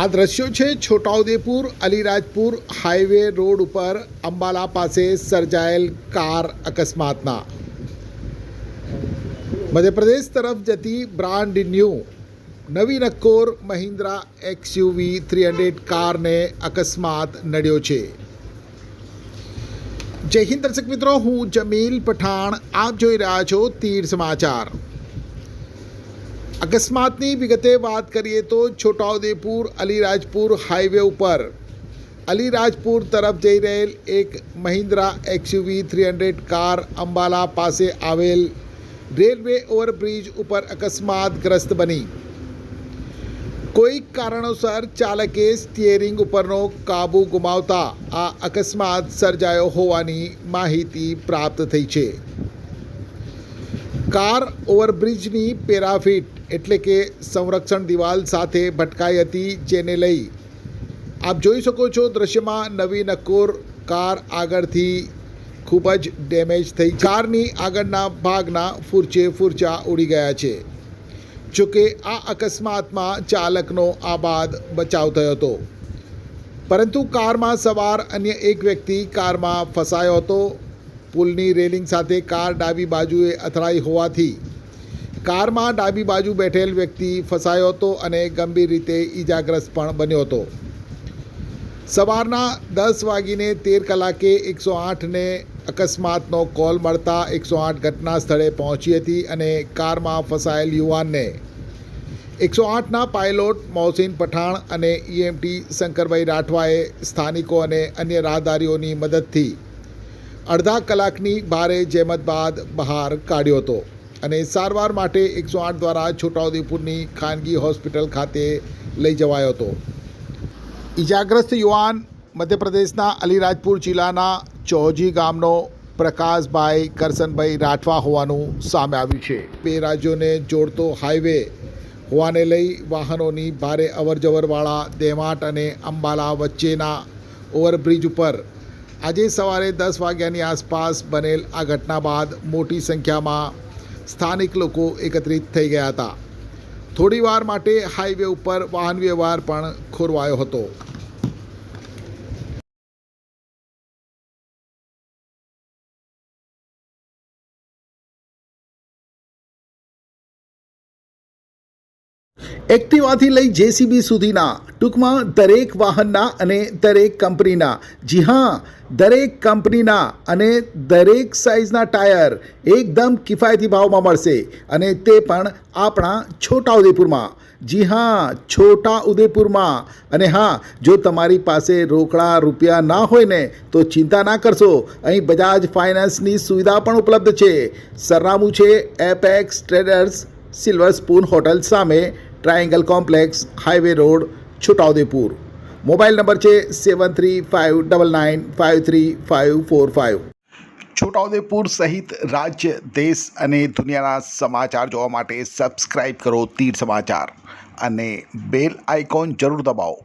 આ દ્રશ્યો છે છોટાઉદેપુર અલીરાજપુર હાઈવે રોડ ઉપર અંબાલા પાસે સર્જાયેલ કાર અકસ્માતના। મધ્યપ્રદેશ તરફ જતી બ્રાન્ડ ન્યૂ નવી નક્કોર મહિન્દ્રા XUV 300 કારને અકસ્માત નડ્યો છે। જય હિન્દ દર્શક મિત્રો, હું જમીલ પઠાણ, આપ જોઈ રહ્યા છો તીર સમાચાર। અકસ્માતની વિગતે વાત કરીએ તો છોટાઉદેપુર અલીરાજપુર હાઈવે ઉપર અલીરાજપુર તરફ જઈ રહેલ એક મહિન્દ્રા XUV 300 કાર અંબાલા પાસે આવેલ રેલવે ઓવરબ્રિજ ઉપર અકસ્માતગ્રસ્ત બની। કોઈક કારણોસર ચાલકે સ્ટીયરિંગ ઉપરનો કાબુ ગુમાવતા આ અકસ્માત સર્જાયો હોવાની માહિતી પ્રાપ્ત થઈ છે। કાર ઓવરબ્રિજની પેરાફિટ એટલે કે સંરક્ષણ દિવાલ સાથે ભટકાઈ હતી, જેને લઈ આપ જોઈ શકો છો દ્રશ્યમાં નવી નક્કોર કાર આગળથી ખૂબ જ ડેમેજ થઈ। કારની આગળના ભાગના ફૂરચા ઉડી ગયા છે। જોકે આ અકસ્માતમાં ચાલકનો આબાદ બચાવ થયો હતો, પરંતુ કારમાં સવાર અન્ય એક વ્યક્તિ કારમાં ફસાયો હતો। પુલની રેલિંગ સાથે કાર ડાબી બાજુએ અથડાઈ હોવાથી કારમાં ડાબી બાજુ બેઠેલ વ્યક્તિ ફસાયો હતો અને ગંભીર રીતે ઈજાગ્રસ્ત પણ બન્યો હતો। સવારના 10:13 108ને અકસ્માતનો કોલ મળતા 108 ઘટના સ્થળે પહોંચી હતી અને કારમાં ફસાયેલ યુવાનને 108ના પાયલોટ મોહસિન પઠાણ અને EMT શંકરભાઈ રાઠવાએ સ્થાનિકો અને અન્ય રાહદારીઓની મદદથી અડધા કલાકની ભારે જહેમત બાદ બહાર કાઢ્યો હતો અને સારવાર માટે 108 દ્વારા છોટાઉદેપુરની ખાનગી હોસ્પિટલ ખાતે લઈ જવાયો હતો। ઈજાગ્રસ્ત યુવાન મધ્યપ્રદેશના અલીરાજપુર જિલ્લાના ચૌજી ગામનો પ્રકાશભાઈ કરસનભાઈ રાઠવા હોવાનું સામે આવ્યું છે। બે રાજ્યોને જોડતો હાઈવે હોવાને લઈ વાહનોની ભારે અવરજવરવાળા દેમાટ અને અંબાલા વચ્ચેના ઓવરબ્રિજ ઉપર આજે સવારે 10 વાગ્યાની આસપાસ બનેલ આ ઘટના બાદ મોટી સંખ્યામાં સ્થાનિક લોકો એકત્રિત થઈ ગયા હતા। થોડીવાર માટે હાઈવે ઉપર વાહન વ્યવહાર પણ ખોરવાયો હતો। એક્ટિવાથી લઈ JCB સુધીના, ટૂંકમાં દરેક વાહનના અને દરેક કંપનીના, જી હા, દરેક કંપનીના અને દરેક સાઇઝના ટાયર એકદમ કિફાયતી ભાવમાં મળશે અને તે પણ આપણા છોટાઉદેપુરમાં। જી હા, છોટાઉદેપુરમાં। અને હા, જો તમારી પાસે રોકડા રૂપિયા ના હોય ને તો ચિંતા ના કરશો, અહીં બજાજ ફાઇનાન્સની સુવિધા પણ ઉપલબ્ધ છે। સરનામું છે Apex Traders, silver spoon hotel સામે, triangle complex, highway road, Chhota Udepur. Mobile number છે 7359953545। છોટાઉદેપુર સહિત રાજ્ય, દેશ અને દુનિયાના સમાચાર જોવા માટે સબસ્ક્રાઈબ કરો તીર સમાચાર અને બેલ આઇકોન જરૂર દબાવો।